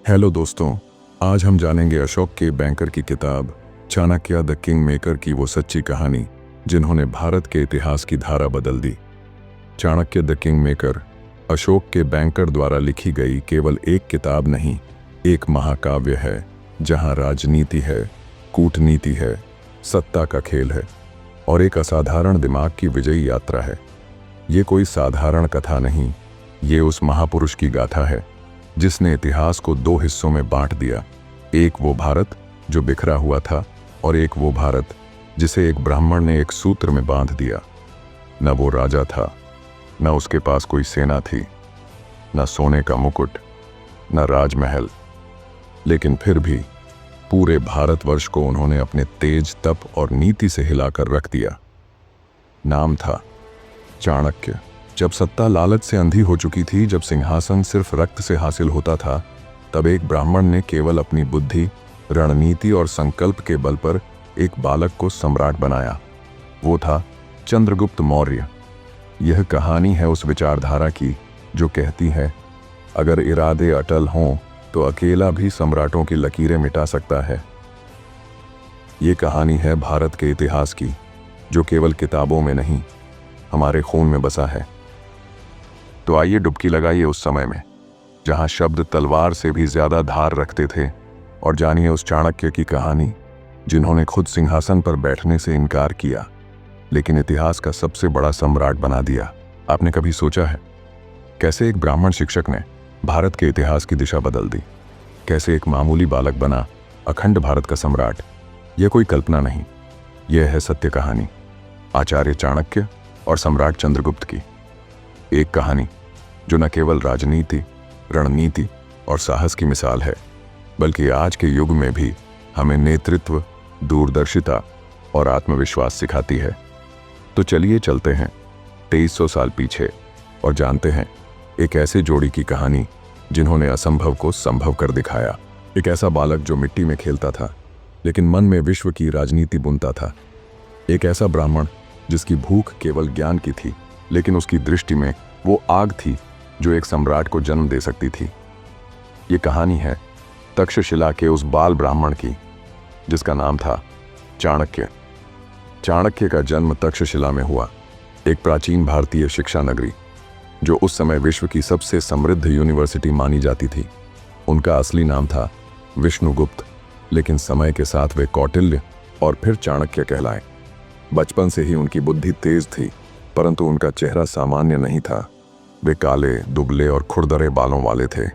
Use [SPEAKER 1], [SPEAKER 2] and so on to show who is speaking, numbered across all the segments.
[SPEAKER 1] Hello दोस्तों, आज हम जानेंगे अशोक के बैंकर की किताब चाणक्य द किंग मेकर की वो सच्ची कहानी जिन्होंने भारत के इतिहास की धारा बदल दी। Chanakya the king maker Ashoka के बैंकर द्वारा लिखी गई केवल एक किताब नहीं, एक महाकाव्य है जहां राजनीति है, कूटनीति है, सत्ता का खेल है और एक असाधारण दिमाग की विजयी यात्रा है। ये कोई साधारण कथा नहीं, ये उस महापुरुष की गाथा है जिसने इतिहास को दो हिस्सों में बांट दिया। एक वो भारत जो बिखरा हुआ था और एक वो भारत जिसे एक ब्राह्मण ने एक सूत्र में बांध दिया। न वो राजा था, न उसके पास कोई सेना थी, न सोने का मुकुट, न राजमहल, लेकिन फिर भी पूरे भारतवर्ष को उन्होंने अपने तेज तप और नीति से हिलाकर रख दिया। नाम था चाणक्य। जब सत्ता लालच से अंधी हो चुकी थी, जब सिंहासन सिर्फ रक्त से हासिल होता था, तब एक ब्राह्मण ने केवल अपनी बुद्धि, रणनीति और संकल्प के बल पर एक बालक को सम्राट बनाया। वो था चंद्रगुप्त मौर्य। यह कहानी है उस विचारधारा की जो कहती है, अगर इरादे अटल हों तो अकेला भी सम्राटों की लकीरें मिटा सकता है। ये कहानी है भारत के इतिहास की जो केवल किताबों में नहीं, हमारे खून में बसा है। तो आइए डुबकी लगाइए उस समय में जहां शब्द तलवार से भी ज्यादा धार रखते थे और जानिए उस चाणक्य की कहानी जिन्होंने खुद सिंहासन पर बैठने से इनकार किया लेकिन इतिहास का सबसे बड़ा सम्राट बना दिया। आपने कभी सोचा है कैसे एक ब्राह्मण शिक्षक ने भारत के इतिहास की दिशा बदल दी? कैसे एक मामूली बालक बना अखंड भारत का सम्राट? यह कोई कल्पना नहीं, यह है सत्य कहानी आचार्य चाणक्य और सम्राट चंद्रगुप्त की। एक कहानी जो न केवल राजनीति, रणनीति और साहस की मिसाल है, बल्कि आज के युग में भी हमें नेतृत्व, दूरदर्शिता और आत्मविश्वास सिखाती है। तो चलिए चलते हैं 2300 साल पीछे और जानते हैं एक ऐसे जोड़ी की कहानी जिन्होंने असंभव को संभव कर दिखाया। एक ऐसा बालक जो मिट्टी में खेलता था लेकिन मन में विश्व की राजनीति बुनता था। एक ऐसा ब्राह्मण जिसकी भूख केवल ज्ञान की थी लेकिन उसकी दृष्टि में वो आग थी जो एक सम्राट को जन्म दे सकती थी। ये कहानी है तक्षशिला के उस बाल ब्राह्मण की जिसका नाम था चाणक्य। चाणक्य का जन्म तक्षशिला में हुआ, एक प्राचीन भारतीय शिक्षा नगरी जो उस समय विश्व की सबसे समृद्ध यूनिवर्सिटी मानी जाती थी। उनका असली नाम था विष्णुगुप्त, लेकिन समय के साथ वे कौटिल्य और फिर चाणक्य कहलाए। बचपन से ही उनकी बुद्धि तेज थी, परंतु उनका चेहरा सामान्य नहीं था। वे काले, दुबले और खुरदरे बालों वाले थे।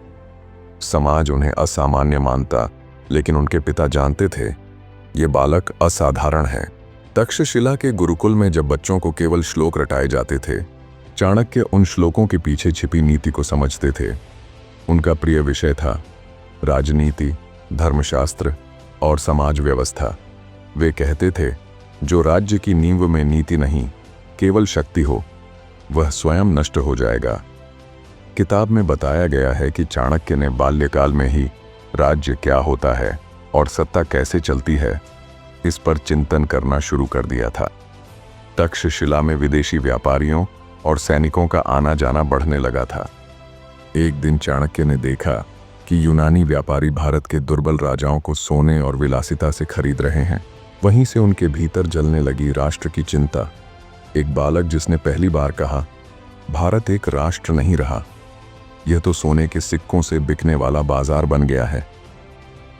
[SPEAKER 1] समाज उन्हें असामान्य मानता, लेकिन उनके पिता जानते थे ये बालक असाधारण है। तक्षशिला के गुरुकुल में जब बच्चों को केवल श्लोक रटाए जाते थे, चाणक्य उन श्लोकों के पीछे छिपी नीति को समझते थे। उनका प्रिय विषय था राजनीति, धर्मशास्त्र और समाज व्यवस्था। वे कहते थे, जो राज्य की नींव में नीति नहीं, केवल शक्ति हो, वह स्वयं नष्ट हो जाएगा। किताब में बताया गया है कि चाणक्य ने बाल्यकाल में ही राज्य क्या होता है और सत्ता कैसे चलती है, इस पर चिंतन करना शुरू कर दिया था। तक्षशिला में विदेशी व्यापारियों और सैनिकों का आना जाना बढ़ने लगा था। एक दिन चाणक्य ने देखा कि यूनानी व्यापारी भारत के दुर्बल राजाओं को सोने और विलासिता से खरीद रहे हैं। वहीं से उनके भीतर जलने लगी राष्ट्र की चिंता। एक बालक जिसने पहली बार कहा, भारत एक राष्ट्र नहीं रहा, यह तो सोने के सिक्कों से बिकने वाला बाजार बन गया है।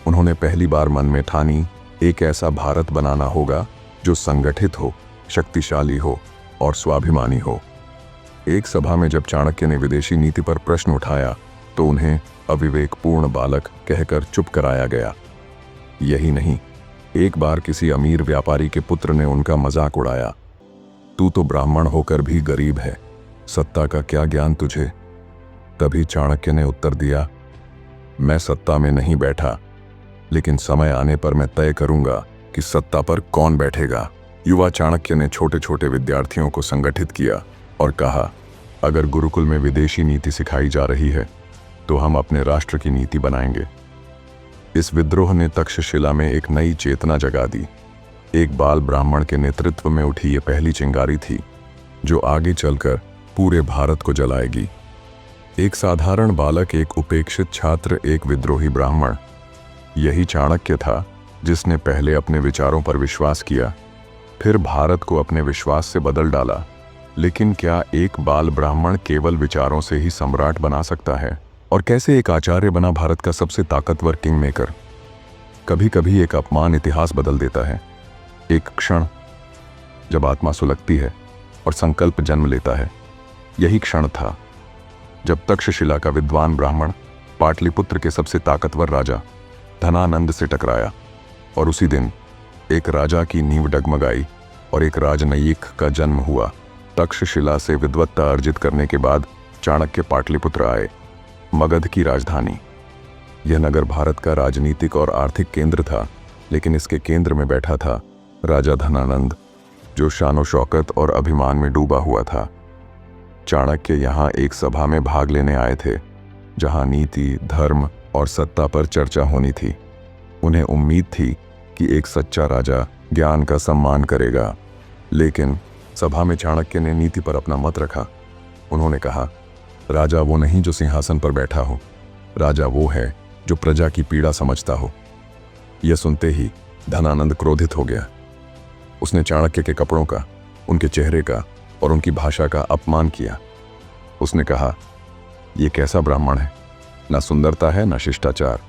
[SPEAKER 1] उन्होंने पहली बार मन में ठानी, एक ऐसा भारत बनाना होगा जो संगठित हो, शक्तिशाली हो और स्वाभिमानी हो। एक सभा में जब चाणक्य ने विदेशी नीति पर प्रश्न उठाया तो उन्हें अविवेकपूर्ण बालक कहकर चुप कराया गया। यही नहीं, एक बार किसी अमीर व्यापारी के पुत्र ने उनका मजाक उड़ाया, तू तो ब्राह्मण होकर भी गरीब है, सत्ता का क्या ज्ञान तुझे? तभी चाणक्य ने उत्तर दिया, मैं सत्ता में नहीं बैठा, लेकिन समय आने पर मैं तय करूंगा कि सत्ता पर कौन बैठेगा। युवा चाणक्य ने छोटे छोटे विद्यार्थियों को संगठित किया और कहा, अगर गुरुकुल में विदेशी नीति सिखाई जा रही है तो हम अपने राष्ट्र की नीति बनाएंगे। इस विद्रोह ने तक्षशिला में एक नई चेतना जगा दी। एक बाल ब्राह्मण के नेतृत्व में उठी ये पहली चिंगारी थी जो आगे चलकर पूरे भारत को जलाएगी। एक साधारण बालक, एक उपेक्षित छात्र, एक विद्रोही ब्राह्मण। यही चाणक्य था जिसने पहले अपने विचारों पर विश्वास किया, फिर भारत को अपने विश्वास से बदल डाला। लेकिन क्या एक बाल ब्राह्मण केवल विचारों से ही सम्राट बना सकता है? और कैसे एक आचार्य बना भारत का सबसे ताकतवर किंग मेकर? कभी कभी एक अपमान इतिहास बदल देता है। एक क्षण जब आत्मा सुलगती है और संकल्प जन्म लेता है, यही क्षण था जब तक्षशिला का विद्वान ब्राह्मण पाटलिपुत्र के सबसे ताकतवर राजा धनानंद से टकराया। और उसी दिन एक राजा की नींव डगमगाई और एक राजनयिक का जन्म हुआ। तक्षशिला से विद्वत्ता अर्जित करने के बाद चाणक्य पाटलिपुत्र आए, मगध की राजधानी। यह नगर भारत का राजनीतिक और आर्थिक केंद्र था, लेकिन इसके केंद्र में बैठा था राजा धनानंद, जो शानो शौकत और अभिमान में डूबा हुआ था। चाणक्य यहाँ एक सभा में भाग लेने आए थे, जहाँ नीति, धर्म और सत्ता पर चर्चा होनी थी। उन्हें उम्मीद थी कि एक सच्चा राजा ज्ञान का सम्मान करेगा। लेकिन सभा में चाणक्य ने नीति पर अपना मत रखा। उन्होंने कहा, राजा वो नहीं जो सिंहासन पर बैठा हो, राजा वो है जो प्रजा की पीड़ा समझता हो। यह सुनते ही धनानंद क्रोधित हो गया। उसने चाणक्य के कपड़ों का, उनके चेहरे का और उनकी भाषा का अपमान किया। उसने कहा, यह कैसा ब्राह्मण है, ना सुंदरता है ना शिष्टाचार,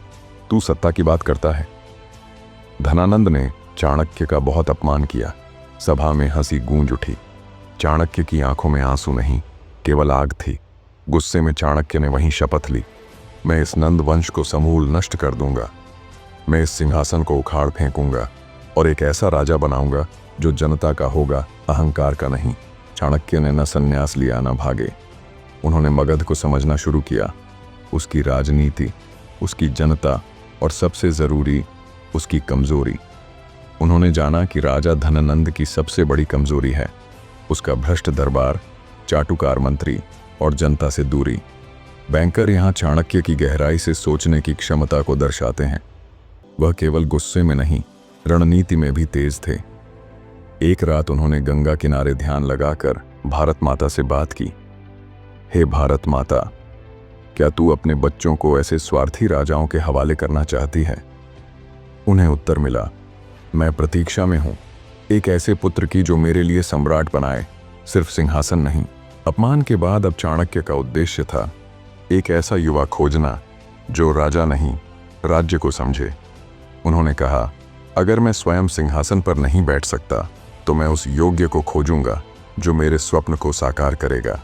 [SPEAKER 1] तू सत्ता की बात करता है। धनानंद ने चाणक्य का बहुत अपमान किया। सभा में हंसी गूंज उठी। चाणक्य की आंखों में आंसू नहीं, केवल आग थी। गुस्से में चाणक्य ने वहीं शपथ ली, मैं इस नंद वंश को समूल नष्ट कर दूंगा। मैं इस सिंहासन को उखाड़ फेंकूंगा और एक ऐसा राजा बनाऊंगा जो जनता का होगा, अहंकार का नहीं। चाणक्य ने न संन्यास लिया न भागे। उन्होंने मगध को समझना शुरू किया, उसकी राजनीति, उसकी जनता और सबसे जरूरी उसकी कमजोरी। उन्होंने जाना कि राजा धनानंद की सबसे बड़ी कमजोरी है उसका भ्रष्ट दरबार, चाटुकार मंत्री और जनता से दूरी। बैंकर यहाँ चाणक्य की गहराई से सोचने की क्षमता को दर्शाते हैं। वह केवल गुस्से में नहीं, रणनीति में भी तेज थे। एक रात उन्होंने गंगा किनारे ध्यान लगाकर भारत माता से बात की, हे भारत माता, क्या तू अपने बच्चों को ऐसे स्वार्थी राजाओं के हवाले करना चाहती है? उन्हें उत्तर मिला, मैं प्रतीक्षा में हूं एक ऐसे पुत्र की जो मेरे लिए सम्राट बनाए, सिर्फ सिंहासन नहीं। अपमान के बाद अब चाणक्य का उद्देश्य था एक ऐसा युवा खोजना जो राजा नहीं, राज्य को समझे। उन्होंने कहा, अगर मैं स्वयं सिंहासन पर नहीं बैठ सकता तो मैं उस योग्य को खोजूंगा जो मेरे स्वप्न को साकार करेगा।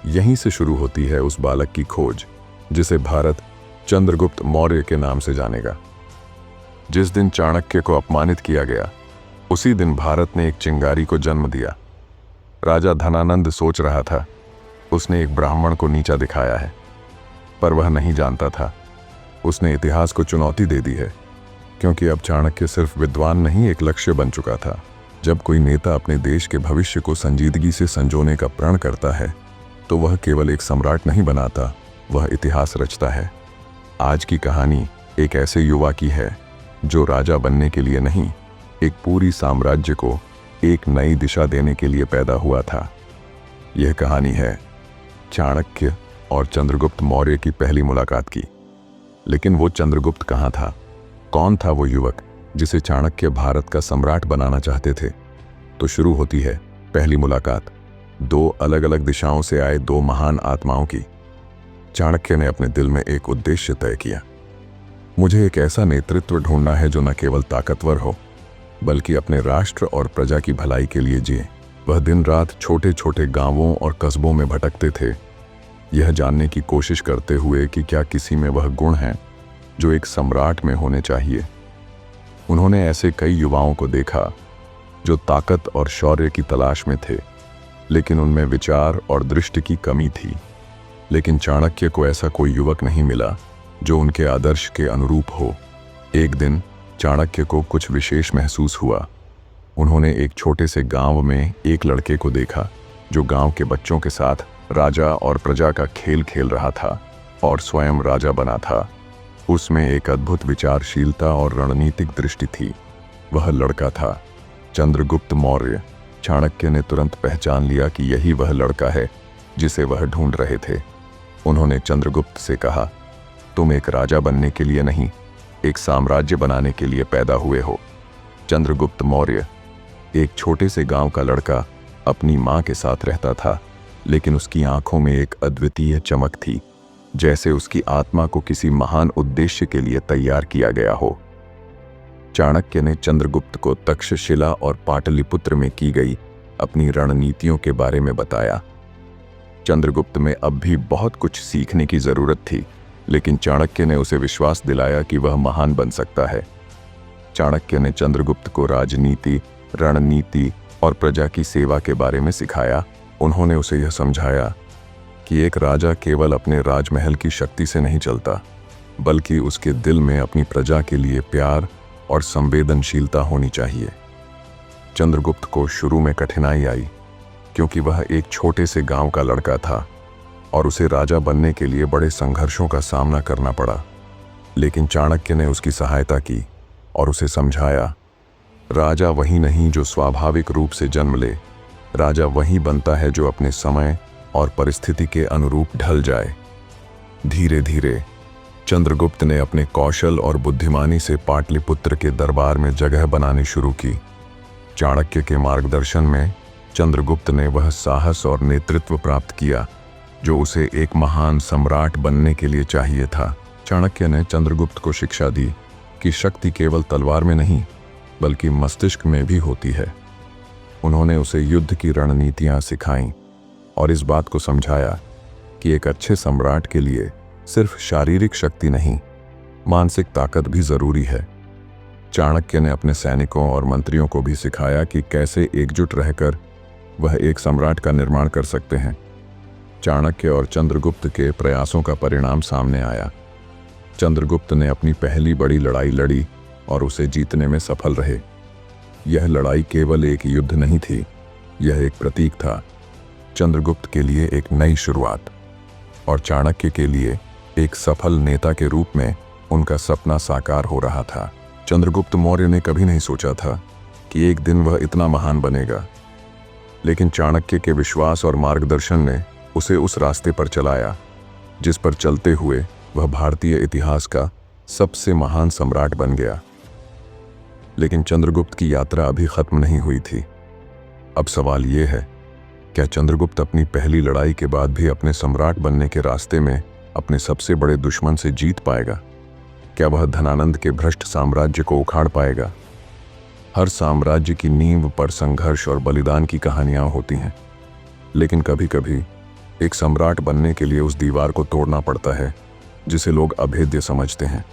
[SPEAKER 1] यहीं से शुरू होती है उस बालक की खोज जिसे भारत चंद्रगुप्त मौर्य के नाम से जानेगा। जिस दिन चाणक्य को अपमानित किया गया, उसी दिन भारत ने एक चिंगारी को जन्म दिया। राजा धनानंद सोच रहा था उसने एक ब्राह्मण को नीचा दिखाया है, पर वह नहीं जानता था उसने इतिहास को चुनौती दे दी है, क्योंकि अब चाणक्य सिर्फ विद्वान नहीं, एक लक्ष्य बन चुका था। जब कोई नेता अपने देश के भविष्य को संजीदगी से संजोने का प्रण करता है तो वह केवल एक सम्राट नहीं बनाता, वह इतिहास रचता है। आज की कहानी एक ऐसे युवा की है जो राजा बनने के लिए नहीं, एक पूरी साम्राज्य को एक नई दिशा देने के लिए पैदा हुआ था। यह कहानी है चाणक्य और चंद्रगुप्त मौर्य की पहली मुलाकात की। लेकिन वो चंद्रगुप्त कहाँ था? कौन था वो युवक जिसे चाणक्य भारत का सम्राट बनाना चाहते थे? तो शुरू होती है पहली मुलाकात दो अलग अलग दिशाओं से आए दो महान आत्माओं की। चाणक्य ने अपने दिल में एक उद्देश्य तय किया, मुझे एक ऐसा नेतृत्व ढूंढना है जो न केवल ताकतवर हो बल्कि अपने राष्ट्र और प्रजा की भलाई के लिए जिए। वह दिन रात छोटे छोटे गांवों और कस्बों में भटकते थे, यह जानने की कोशिश करते हुए कि क्या किसी में वह गुण हैं जो एक सम्राट में होने चाहिए। उन्होंने ऐसे कई युवाओं को देखा जो ताकत और शौर्य की तलाश में थे, लेकिन उनमें विचार और दृष्टि की कमी थी। लेकिन चाणक्य को ऐसा कोई युवक नहीं मिला जो उनके आदर्श के अनुरूप हो। एक दिन चाणक्य को कुछ विशेष महसूस हुआ। उन्होंने एक छोटे से गांव में एक लड़के को देखा जो गांव के बच्चों के साथ राजा और प्रजा का खेल खेल रहा था और स्वयं राजा बना था। उसमें एक अद्भुत विचारशीलता और रणनीतिक दृष्टि थी। वह लड़का था चंद्रगुप्त मौर्य। चाणक्य ने तुरंत पहचान लिया कि यही वह लड़का है जिसे वह ढूंढ रहे थे। उन्होंने चंद्रगुप्त से कहा, तुम एक राजा बनने के लिए नहीं, एक साम्राज्य बनाने के लिए पैदा हुए हो। चंद्रगुप्त मौर्य एक छोटे से गांव का लड़का अपनी मां के साथ रहता था, लेकिन उसकी आंखों में एक अद्वितीय चमक थी, जैसे उसकी आत्मा को किसी महान उद्देश्य के लिए तैयार किया गया हो। चाणक्य ने चंद्रगुप्त को तक्षशिला और पाटलिपुत्र में की गई अपनी रणनीतियों के बारे में बताया। चंद्रगुप्त में अब भी बहुत कुछ सीखने की जरूरत थी, लेकिन चाणक्य ने उसे विश्वास दिलाया कि वह महान बन सकता है। चाणक्य ने चंद्रगुप्त को राजनीति, रणनीति और प्रजा की सेवा के बारे में सिखाया। उन्होंने उसे यह समझाया कि एक राजा केवल अपने राजमहल की शक्ति से नहीं चलता, बल्कि उसके दिल में अपनी प्रजा के लिए प्यार और संवेदनशीलता होनी चाहिए। चंद्रगुप्त को शुरू में कठिनाई आई, क्योंकि वह एक छोटे से गांव का लड़का था और उसे राजा बनने के लिए बड़े संघर्षों का सामना करना पड़ा। लेकिन चाणक्य ने उसकी सहायता की और उसे समझाया, राजा वही नहीं जो स्वाभाविक रूप से जन्म ले, राजा वही बनता है जो अपने समय और परिस्थिति के अनुरूप ढल जाए। धीरे धीरे चंद्रगुप्त ने अपने कौशल और बुद्धिमानी से पाटलिपुत्र के दरबार में जगह बनानी शुरू की। चाणक्य के मार्गदर्शन में चंद्रगुप्त ने वह साहस और नेतृत्व प्राप्त किया जो उसे एक महान सम्राट बनने के लिए चाहिए था। चाणक्य ने चंद्रगुप्त को शिक्षा दी कि शक्ति केवल तलवार में नहीं, बल्कि मस्तिष्क में भी होती है। उन्होंने उसे युद्ध की रणनीतियां सिखाईं और इस बात को समझाया कि एक अच्छे सम्राट के लिए सिर्फ शारीरिक शक्ति नहीं, मानसिक ताकत भी जरूरी है। चाणक्य ने अपने सैनिकों और मंत्रियों को भी सिखाया कि कैसे एकजुट रहकर वह एक सम्राट का निर्माण कर सकते हैं। चाणक्य और चंद्रगुप्त के प्रयासों का परिणाम सामने आया। चंद्रगुप्त ने अपनी पहली बड़ी लड़ाई लड़ी और उसे जीतने में सफल रहे। यह लड़ाई केवल एक युद्ध नहीं थी, यह एक प्रतीक था, चंद्रगुप्त के लिए एक नई शुरुआत और चाणक्य के लिए एक सफल नेता के रूप में उनका सपना साकार हो रहा था। चंद्रगुप्त मौर्य ने कभी नहीं सोचा था कि एक दिन वह इतना महान बनेगा, लेकिन चाणक्य के विश्वास और मार्गदर्शन ने उसे उस रास्ते पर चलाया जिस पर चलते हुए वह भारतीय इतिहास का सबसे महान सम्राट बन गया। लेकिन चंद्रगुप्त की यात्रा अभी खत्म नहीं हुई थी। अब सवाल यह है, क्या चंद्रगुप्त अपनी पहली लड़ाई के बाद भी अपने सम्राट बनने के रास्ते में अपने सबसे बड़े दुश्मन से जीत पाएगा? क्या वह धनानंद के भ्रष्ट साम्राज्य को उखाड़ पाएगा? हर साम्राज्य की नींव पर संघर्ष और बलिदान की कहानियां होती हैं, लेकिन कभी कभी एक सम्राट बनने के लिए उस दीवार को तोड़ना पड़ता है जिसे लोग अभेद्य समझते हैं।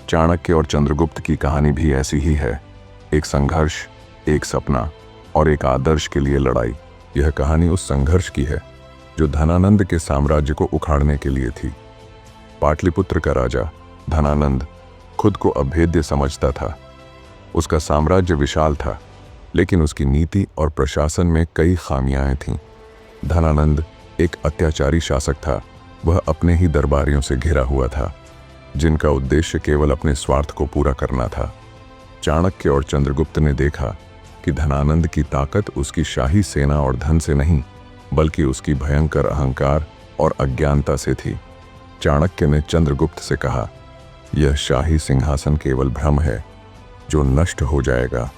[SPEAKER 1] चाणक्य और चंद्रगुप्त की कहानी भी ऐसी ही है, एक संघर्ष, एक सपना और एक आदर्श के लिए लड़ाई। यह कहानी उस संघर्ष की है जो धनानंद के साम्राज्य को उखाड़ने के लिए थी। पाटलिपुत्र का राजा धनानंद खुद को अभेद्य समझता था। उसका साम्राज्य विशाल था, लेकिन उसकी नीति और प्रशासन में कई खामियां थीं। धनानंद एक अत्याचारी शासक था। वह अपने ही दरबारियों से घिरा हुआ था, जिनका उद्देश्य केवल अपने स्वार्थ को पूरा करना था। चाणक्य और चंद्रगुप्त ने देखा कि धनानंद की ताकत उसकी शाही सेना और धन से नहीं, बल्कि उसकी भयंकर अहंकार और अज्ञानता से थी। चाणक्य ने चंद्रगुप्त से कहा, यह शाही सिंहासन केवल भ्रम है जो नष्ट हो जाएगा।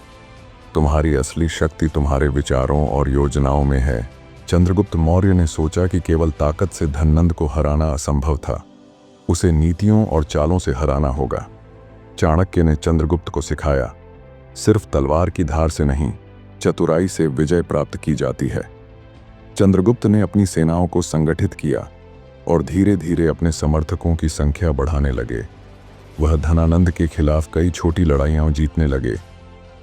[SPEAKER 1] तुम्हारी असली शक्ति तुम्हारे विचारों और योजनाओं में है। चंद्रगुप्त मौर्य ने सोचा कि केवल ताकत से धनानंद को हराना असंभव था, उसे नीतियों और चालों से हराना होगा। चाणक्य ने चंद्रगुप्त को सिखाया, सिर्फ तलवार की धार से नहीं, चतुराई से विजय प्राप्त की जाती है। चंद्रगुप्त ने अपनी सेनाओं को संगठित किया और धीरे धीरे अपने समर्थकों की संख्या बढ़ाने लगे। वह धनानंद के खिलाफ कई छोटी लड़ाइयां जीतने लगे,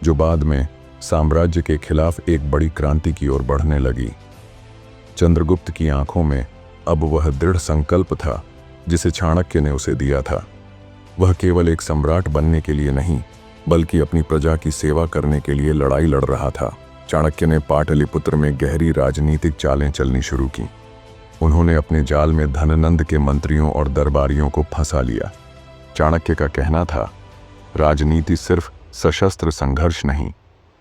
[SPEAKER 1] जो बाद में साम्राज्य के खिलाफ एक बड़ी क्रांति की ओर बढ़ने लगी। चंद्रगुप्त की आंखों में अब वह दृढ़ संकल्प था जिसे चाणक्य ने उसे दिया था। वह केवल एक सम्राट बनने के लिए नहीं, बल्कि अपनी प्रजा की सेवा करने के लिए लड़ाई लड़ रहा था। चाणक्य ने पाटलिपुत्र में गहरी राजनीतिक चालें चलनी शुरू की। उन्होंने अपने जाल में धनानंद के मंत्रियों और दरबारियों को फंसा लिया। चाणक्य का कहना था, राजनीति सिर्फ सशस्त्र संघर्ष नहीं,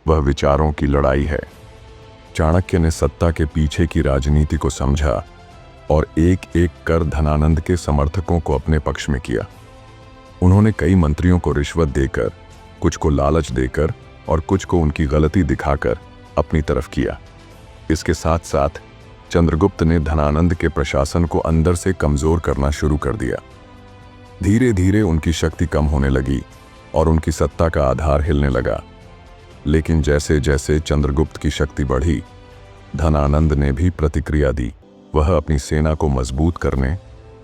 [SPEAKER 1] वह विचारों की लड़ाई है। चाणक्य ने सत्ता के पीछे की राजनीति को समझा और एक एक कर धनानंद के समर्थकों को अपने पक्ष में किया। उन्होंने कई मंत्रियों को रिश्वत देकर, कुछ को लालच देकर और कुछ को उनकी गलती दिखाकर अपनी तरफ किया। इसके साथ साथ चंद्रगुप्त ने धनानंद के प्रशासन को अंदर से कमजोर करना शुरू कर दिया। धीरे धीरे उनकी शक्ति कम होने लगी और उनकी सत्ता का आधार हिलने लगा। लेकिन जैसे जैसे चंद्रगुप्त की शक्ति बढ़ी, धनानंद ने भी प्रतिक्रिया दी। वह अपनी सेना को मजबूत करने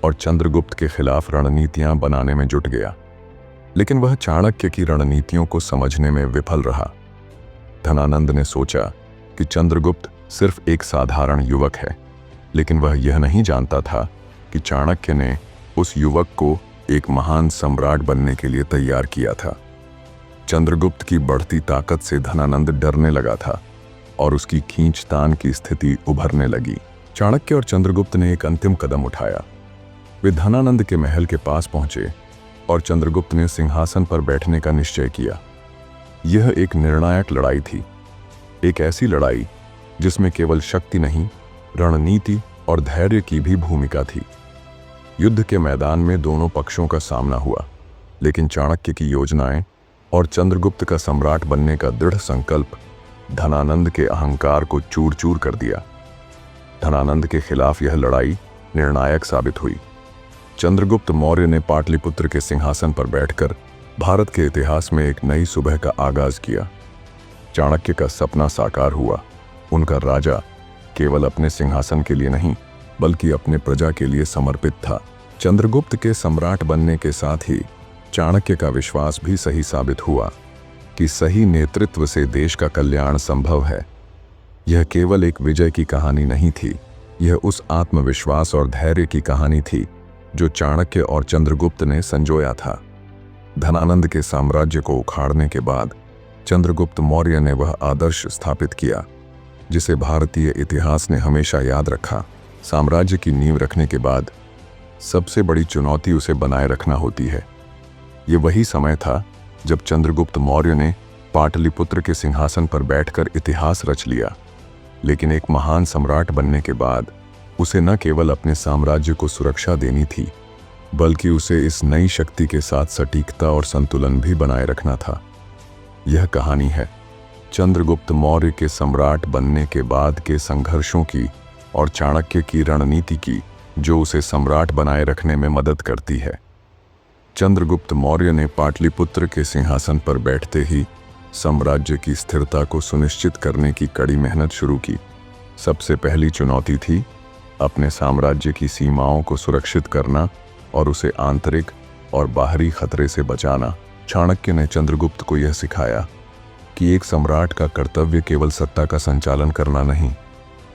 [SPEAKER 1] और चंद्रगुप्त के खिलाफ रणनीतियां बनाने में जुट गया। लेकिन वह चाणक्य की रणनीतियों को समझने में विफल रहा। धनानंद ने सोचा कि चंद्रगुप्त सिर्फ एक साधारण युवक है, लेकिन वह यह नहीं जानता था कि चाणक्य ने उस युवक को एक महान सम्राट बनने के लिए तैयार किया था। चंद्रगुप्त की बढ़ती ताकत से धनानंद डरने लगा था और उसकी खींचतान की स्थिति उभरने लगी। चाणक्य और चंद्रगुप्त ने एक अंतिम कदम उठाया। वे धनानंद के महल के पास पहुंचे और चंद्रगुप्त ने सिंहासन पर बैठने का निश्चय किया। यह एक निर्णायक लड़ाई थी, एक ऐसी लड़ाई जिसमें केवल शक्ति नहीं, रणनीति और धैर्य की भी भूमिका थी। युद्ध के मैदान में दोनों पक्षों का सामना हुआ, लेकिन चाणक्य की योजनाएं और चंद्रगुप्त का सम्राट बनने का दृढ़ संकल्प धनानंद के अहंकार को चूर चूर कर दिया। धनानंद के खिलाफ यह लड़ाई निर्णायक साबित हुई। चंद्रगुप्त मौर्य ने पाटलिपुत्र के सिंहासन पर बैठकर भारत के इतिहास में एक नई सुबह का आगाज किया। चाणक्य का सपना साकार हुआ। उनका राजा केवल अपने सिंहासन के लिए नहीं, बल्कि अपने प्रजा के लिए समर्पित था। चंद्रगुप्त के सम्राट बनने के साथ ही चाणक्य का विश्वास भी सही साबित हुआ कि सही नेतृत्व से देश का कल्याण संभव है। यह केवल एक विजय की कहानी नहीं थी, यह उस आत्मविश्वास और धैर्य की कहानी थी जो चाणक्य और चंद्रगुप्त ने संजोया था। धनानंद के साम्राज्य को उखाड़ने के बाद चंद्रगुप्त मौर्य ने वह आदर्श स्थापित किया जिसे भारतीय इतिहास ने हमेशा याद रखा। साम्राज्य की नींव रखने के बाद सबसे बड़ी चुनौती उसे बनाए रखना होती है। ये वही समय था जब चंद्रगुप्त मौर्य ने पाटलिपुत्र के सिंहासन पर बैठकर इतिहास रच लिया। लेकिन एक महान सम्राट बनने के बाद उसे न केवल अपने साम्राज्य को सुरक्षा देनी थी, बल्कि उसे इस नई शक्ति के साथ सटीकता और संतुलन भी बनाए रखना था। यह कहानी है चंद्रगुप्त मौर्य के सम्राट बनने के बाद के संघर्षों की और चाणक्य की रणनीति की, जो उसे सम्राट बनाए रखने में मदद करती है। चंद्रगुप्त मौर्य ने पाटलिपुत्र के सिंहासन पर बैठते ही साम्राज्य की स्थिरता को सुनिश्चित करने की कड़ी मेहनत शुरू की। सबसे पहली चुनौती थी अपने साम्राज्य की सीमाओं को सुरक्षित करना और उसे आंतरिक और बाहरी खतरे से बचाना। चाणक्य ने चंद्रगुप्त को यह सिखाया कि एक सम्राट का कर्तव्य केवल सत्ता का संचालन करना नहीं,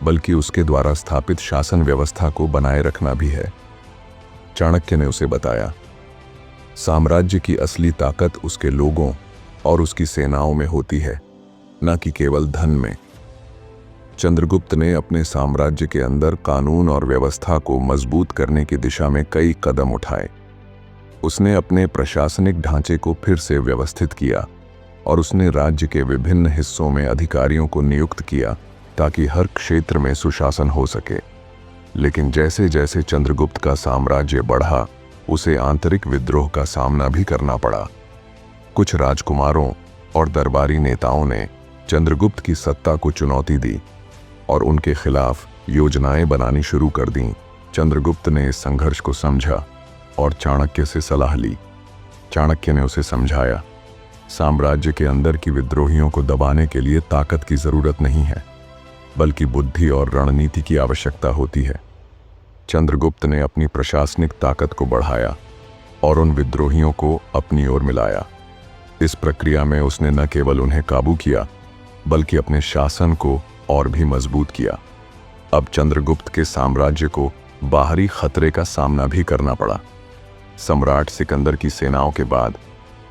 [SPEAKER 1] बल्कि उसके द्वारा स्थापित शासन व्यवस्था को बनाए रखना भी है। चाणक्य ने उसे बताया, साम्राज्य की असली ताकत उसके लोगों और उसकी सेनाओं में होती है, न कि केवल धन में। चंद्रगुप्त ने अपने साम्राज्य के अंदर कानून और व्यवस्था को मजबूत करने की दिशा में कई कदम उठाए। उसने अपने प्रशासनिक ढांचे को फिर से व्यवस्थित किया और उसने राज्य के विभिन्न हिस्सों में अधिकारियों को नियुक्त किया ताकि हर क्षेत्र में सुशासन हो सके। लेकिन जैसे जैसे चंद्रगुप्त का साम्राज्य बढ़ा, उसे आंतरिक विद्रोह का सामना भी करना पड़ा। कुछ राजकुमारों और दरबारी नेताओं ने चंद्रगुप्त की सत्ता को चुनौती दी और उनके खिलाफ योजनाएं बनानी शुरू कर दीं। चंद्रगुप्त ने इस संघर्ष को समझा और चाणक्य से सलाह ली। चाणक्य ने उसे समझाया, साम्राज्य के अंदर की विद्रोहियों को दबाने के लिए ताकत की जरूरत नहीं है, बल्कि बुद्धि और रणनीति की आवश्यकता होती है। चंद्रगुप्त ने अपनी प्रशासनिक ताकत को बढ़ाया और उन विद्रोहियों को अपनी ओर मिलाया। इस प्रक्रिया में उसने न केवल उन्हें काबू किया, बल्कि अपने शासन को और भी मजबूत किया। अब चंद्रगुप्त के साम्राज्य को बाहरी खतरे का सामना भी करना पड़ा। सम्राट सिकंदर की सेनाओं के बाद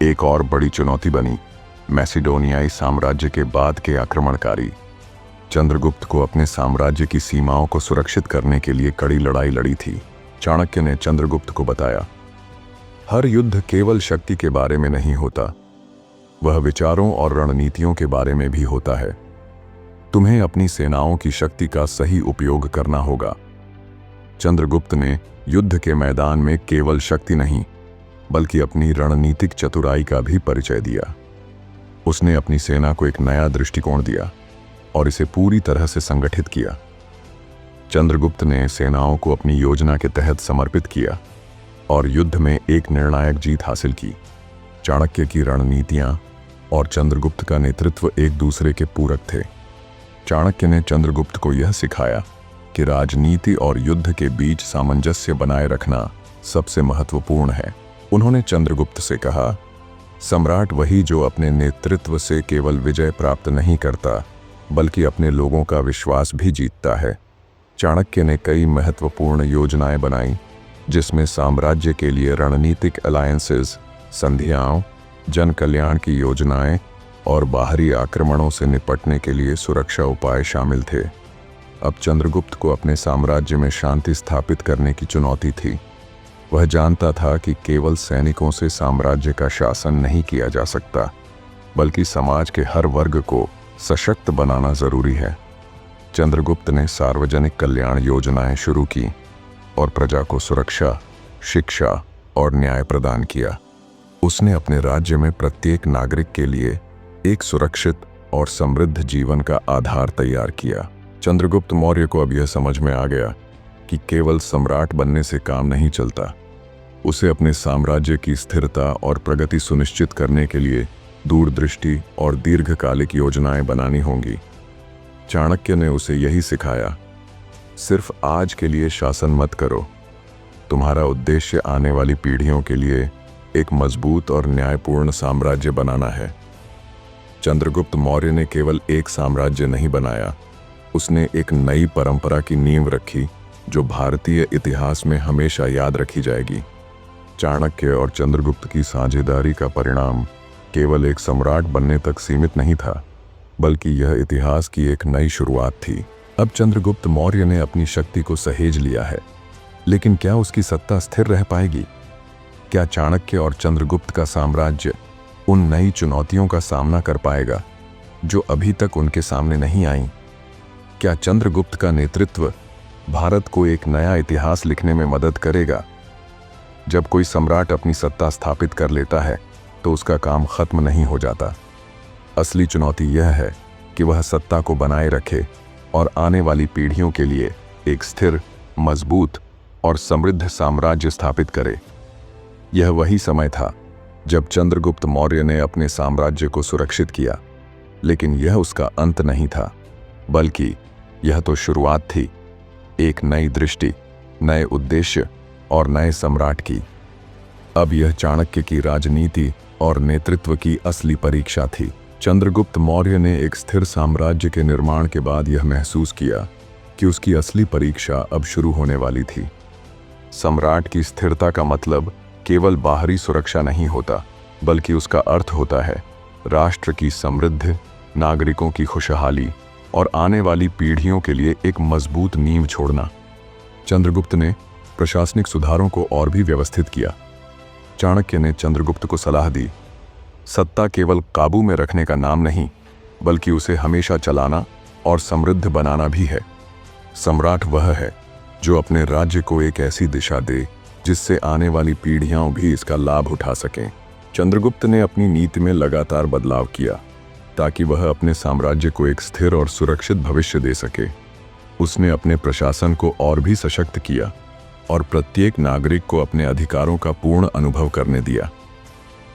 [SPEAKER 1] एक और बड़ी चुनौती बनी मैसिडोनियाई साम्राज्य के बाद के आक्रमणकारी। चंद्रगुप्त को अपने साम्राज्य की सीमाओं को सुरक्षित करने के लिए कड़ी लड़ाई लड़ी थी। चाणक्य ने चंद्रगुप्त को बताया, हर युद्ध केवल शक्ति के बारे में नहीं होता, वह विचारों और रणनीतियों के बारे में भी होता है। तुम्हें अपनी सेनाओं की शक्ति का सही उपयोग करना होगा। चंद्रगुप्त ने युद्ध के मैदान में केवल शक्ति नहीं बल्कि अपनी रणनीतिक चतुराई का भी परिचय दिया। उसने अपनी सेना को एक नया दृष्टिकोण दिया और इसे पूरी तरह से संगठित किया। चंद्रगुप्त ने सेनाओं को अपनी योजना के तहत समर्पित किया और युद्ध में एक निर्णायक जीत हासिल की। चाणक्य की रणनीतियां और चंद्रगुप्त का नेतृत्व एक दूसरे के पूरक थे। चाणक्य ने चंद्रगुप्त को यह सिखाया कि राजनीति और युद्ध के बीच सामंजस्य बनाए रखना सबसे महत्वपूर्ण है। उन्होंने चंद्रगुप्त से कहा, सम्राट वही जो अपने नेतृत्व से केवल विजय प्राप्त नहीं करता बल्कि अपने लोगों का विश्वास भी जीतता है। चाणक्य ने कई महत्वपूर्ण योजनाएं बनाई, जिसमें साम्राज्य के लिए रणनीतिक अलायंसेस, संधियां, जन कल्याण की योजनाएं और बाहरी आक्रमणों से निपटने के लिए सुरक्षा उपाय शामिल थे। अब चंद्रगुप्त को अपने साम्राज्य में शांति स्थापित करने की चुनौती थी। वह जानता था कि केवल सैनिकों से साम्राज्य का शासन नहीं किया जा सकता, बल्कि समाज के हर वर्ग को सशक्त बनाना जरूरी है। चंद्रगुप्त ने सार्वजनिक कल्याण योजनाएं शुरू की और प्रजा को सुरक्षा, शिक्षा और न्याय प्रदान किया। उसने अपने राज्य में प्रत्येक नागरिक के लिए एक सुरक्षित और समृद्ध जीवन का आधार तैयार किया। चंद्रगुप्त मौर्य को अब यह समझ में आ गया कि केवल सम्राट बनने से काम नहीं चलता। उसे अपने साम्राज्य की स्थिरता और प्रगति सुनिश्चित करने के लिए दूरदृष्टि और दीर्घकालिक योजनाएं बनानी होंगी। चाणक्य ने उसे यही सिखाया, सिर्फ आज के लिए शासन मत करो, तुम्हारा उद्देश्य आने वाली पीढ़ियों के लिए एक मजबूत और न्यायपूर्ण साम्राज्य बनाना है। चंद्रगुप्त मौर्य ने केवल एक साम्राज्य नहीं बनाया, उसने एक नई परंपरा की नींव रखी जो भारतीय इतिहास में हमेशा याद रखी जाएगी। चाणक्य और चंद्रगुप्त की साझेदारी का परिणाम केवल एक सम्राट बनने तक सीमित नहीं था, बल्कि यह इतिहास की एक नई शुरुआत थी। अब चंद्रगुप्त मौर्य ने अपनी शक्ति को सहेज लिया है, लेकिन क्या उसकी सत्ता स्थिर रह पाएगी? क्या चाणक्य और चंद्रगुप्त का साम्राज्य उन नई चुनौतियों का सामना कर पाएगा जो अभी तक उनके सामने नहीं आई? क्या चंद्रगुप्त का नेतृत्व भारत को एक नया इतिहास लिखने में मदद करेगा? जब कोई सम्राट अपनी सत्ता स्थापित कर लेता है तो उसका काम खत्म नहीं हो जाता। असली चुनौती यह है कि वह सत्ता को बनाए रखे और आने वाली पीढ़ियों के लिए एक स्थिर, मजबूत और समृद्ध साम्राज्य स्थापित करे। यह वही समय था जब चंद्रगुप्त मौर्य ने अपने साम्राज्य को सुरक्षित किया, लेकिन यह उसका अंत नहीं था, बल्कि यह तो शुरुआत थी, एक नई दृष्टि, नए उद्देश्य और नए सम्राट की। अब यह चाणक्य की राजनीति और नेतृत्व की असली परीक्षा थी। चंद्रगुप्त मौर्य ने एक स्थिर साम्राज्य के निर्माण के बाद यह महसूस किया कि उसकी असली परीक्षा अब शुरू होने वाली थी। सम्राट की स्थिरता का मतलब केवल बाहरी सुरक्षा नहीं होता, बल्कि उसका अर्थ होता है राष्ट्र की समृद्धि, नागरिकों की खुशहाली और आने वाली पीढ़ियों के लिए एक मजबूत नींव छोड़ना। चंद्रगुप्त ने प्रशासनिक सुधारों को और भी व्यवस्थित किया। चाणक्य ने चंद्रगुप्त को सलाह दी, सत्ता केवल काबू में रखने का नाम नहीं, बल्कि उसे हमेशा चलाना और समृद्ध बनाना भी है। सम्राट वह है जो अपने राज्य को एक ऐसी दिशा दे जिससे आने वाली पीढ़ियां भी इसका लाभ उठा सकें। चंद्रगुप्त ने अपनी नीति में लगातार बदलाव किया ताकि वह अपने साम्राज्य को एक स्थिर और सुरक्षित भविष्य दे सके। उसने अपने प्रशासन को और भी सशक्त किया और प्रत्येक नागरिक को अपने अधिकारों का पूर्ण अनुभव करने दिया।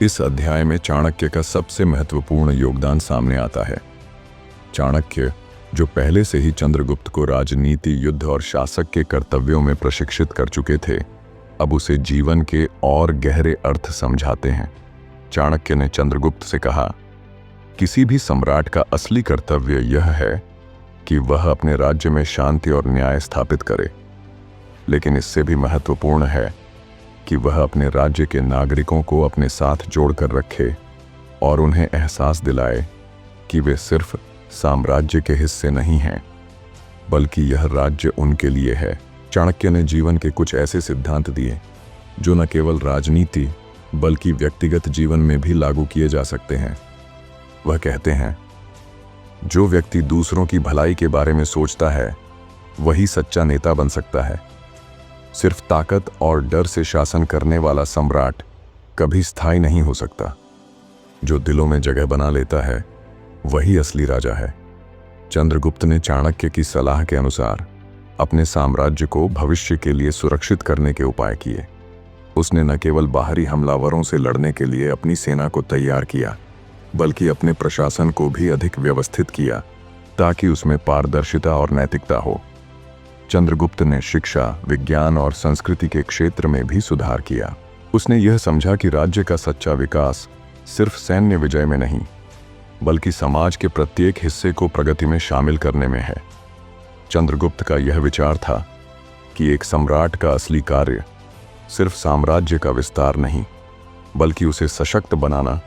[SPEAKER 1] इस अध्याय में चाणक्य का सबसे महत्वपूर्ण योगदान सामने आता है। चाणक्य, जो पहले से ही चंद्रगुप्त को राजनीति, युद्ध और शासक के कर्तव्यों में प्रशिक्षित कर चुके थे, अब उसे जीवन के और गहरे अर्थ समझाते हैं। चाणक्य ने चंद्रगुप्त से कहा, किसी भी सम्राट का असली कर्तव्य यह है कि वह अपने राज्य में शांति और न्याय स्थापित करे, लेकिन इससे भी महत्वपूर्ण है कि वह अपने राज्य के नागरिकों को अपने साथ जोड़कर रखे और उन्हें एहसास दिलाए कि वे सिर्फ साम्राज्य के हिस्से नहीं हैं, बल्कि यह राज्य उनके लिए है। चाणक्य ने जीवन के कुछ ऐसे सिद्धांत दिए जो न केवल राजनीति बल्कि व्यक्तिगत जीवन में भी लागू किए जा सकते हैं। वह कहते हैं, जो व्यक्ति दूसरों की भलाई के बारे में सोचता है वही सच्चा नेता बन सकता है। सिर्फ ताकत और डर से शासन करने वाला सम्राट कभी स्थायी नहीं हो सकता। जो दिलों में जगह बना लेता है वही असली राजा है। चंद्रगुप्त ने चाणक्य की सलाह के अनुसार अपने साम्राज्य को भविष्य के लिए सुरक्षित करने के उपाय किए। उसने न केवल बाहरी हमलावरों से लड़ने के लिए अपनी सेना को तैयार किया, बल्कि अपने प्रशासन को भी अधिक व्यवस्थित किया ताकि उसमें पारदर्शिता और नैतिकता हो। चंद्रगुप्त ने शिक्षा, विज्ञान और संस्कृति के क्षेत्र में भी सुधार किया। उसने यह समझा कि राज्य का सच्चा विकास सिर्फ सैन्य विजय में नहीं, बल्कि समाज के प्रत्येक हिस्से को प्रगति में शामिल करने में है। चंद्रगुप्त का यह विचार था कि एक सम्राट का असली कार्य सिर्फ साम्राज्य का विस्तार नहीं, बल्कि उसे सशक्त बनाना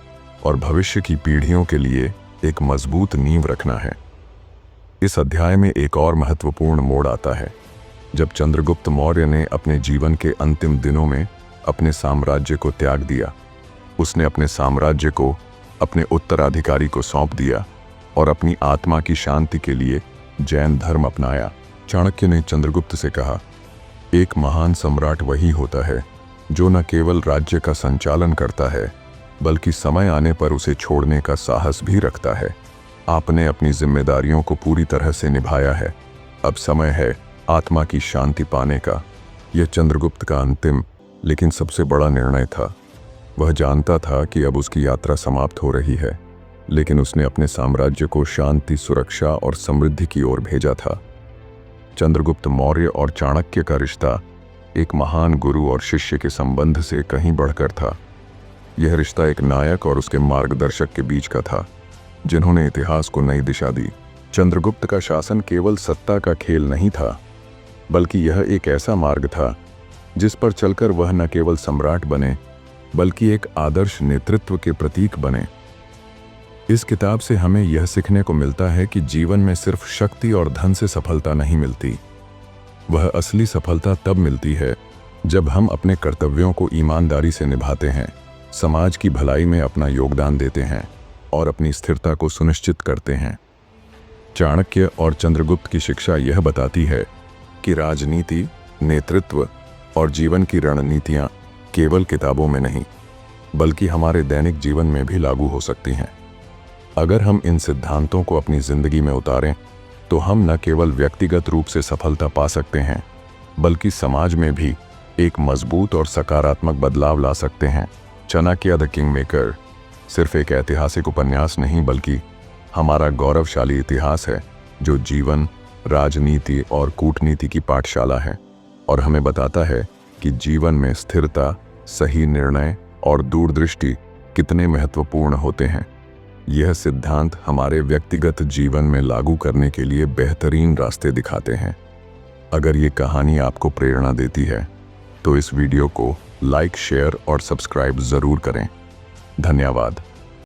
[SPEAKER 1] और भविष्य की पीढ़ियों के लिए एक मजबूत नींव रखना है। इस अध्याय में एक और महत्वपूर्ण मोड़ आता है जब चंद्रगुप्त मौर्य ने अपने जीवन के अंतिम दिनों में अपने साम्राज्य को त्याग दिया। उसने अपने साम्राज्य को अपने उत्तराधिकारी को सौंप दिया और अपनी आत्मा की शांति के लिए जैन धर्म अपनाया। चाणक्य ने चंद्रगुप्त से कहा, एक महान सम्राट वही होता है जो न केवल राज्य का संचालन करता है, बल्कि समय आने पर उसे छोड़ने का साहस भी रखता है। आपने अपनी जिम्मेदारियों को पूरी तरह से निभाया है, अब समय है आत्मा की शांति पाने का। यह चंद्रगुप्त का अंतिम लेकिन सबसे बड़ा निर्णय था। वह जानता था कि अब उसकी यात्रा समाप्त हो रही है, लेकिन उसने अपने साम्राज्य को शांति, सुरक्षा और समृद्धि की ओर भेजा था। चंद्रगुप्त मौर्य और चाणक्य का रिश्ता एक महान गुरु और शिष्य के संबंध से कहीं बढ़कर था। यह रिश्ता एक नायक और उसके मार्गदर्शक के बीच का था, जिन्होंने इतिहास को नई दिशा दी। चंद्रगुप्त का शासन केवल सत्ता का खेल नहीं था, बल्कि यह एक ऐसा मार्ग था जिस पर चलकर वह न केवल सम्राट बने, बल्कि एक आदर्श नेतृत्व के प्रतीक बने। इस किताब से हमें यह सीखने को मिलता है कि जीवन में सिर्फ शक्ति और धन से सफलता नहीं मिलती। वह असली सफलता तब मिलती है जब हम अपने कर्तव्यों को ईमानदारी से निभाते हैं, समाज की भलाई में अपना योगदान देते हैं और अपनी स्थिरता को सुनिश्चित करते हैं। चाणक्य और चंद्रगुप्त की शिक्षा यह बताती है कि राजनीति, नेतृत्व और जीवन की रणनीतियाँ केवल किताबों में नहीं, बल्कि हमारे दैनिक जीवन में भी लागू हो सकती हैं। अगर हम इन सिद्धांतों को अपनी जिंदगी में उतारें, तो हम न केवल व्यक्तिगत रूप से सफलता पा सकते हैं, बल्कि समाज में भी एक मजबूत और सकारात्मक बदलाव ला सकते हैं। चाणक्य द किंग मेकर सिर्फ एक ऐतिहासिक उपन्यास नहीं, बल्कि हमारा गौरवशाली इतिहास है जो जीवन, राजनीति और कूटनीति की पाठशाला है और हमें बताता है कि जीवन में स्थिरता, सही निर्णय और दूरदृष्टि कितने महत्वपूर्ण होते हैं। यह सिद्धांत हमारे व्यक्तिगत जीवन में लागू करने के लिए बेहतरीन रास्ते दिखाते हैं। अगर ये कहानी आपको प्रेरणा देती है तो इस वीडियो को लाइक, शेयर और सब्सक्राइब जरूर करें। धन्यवाद।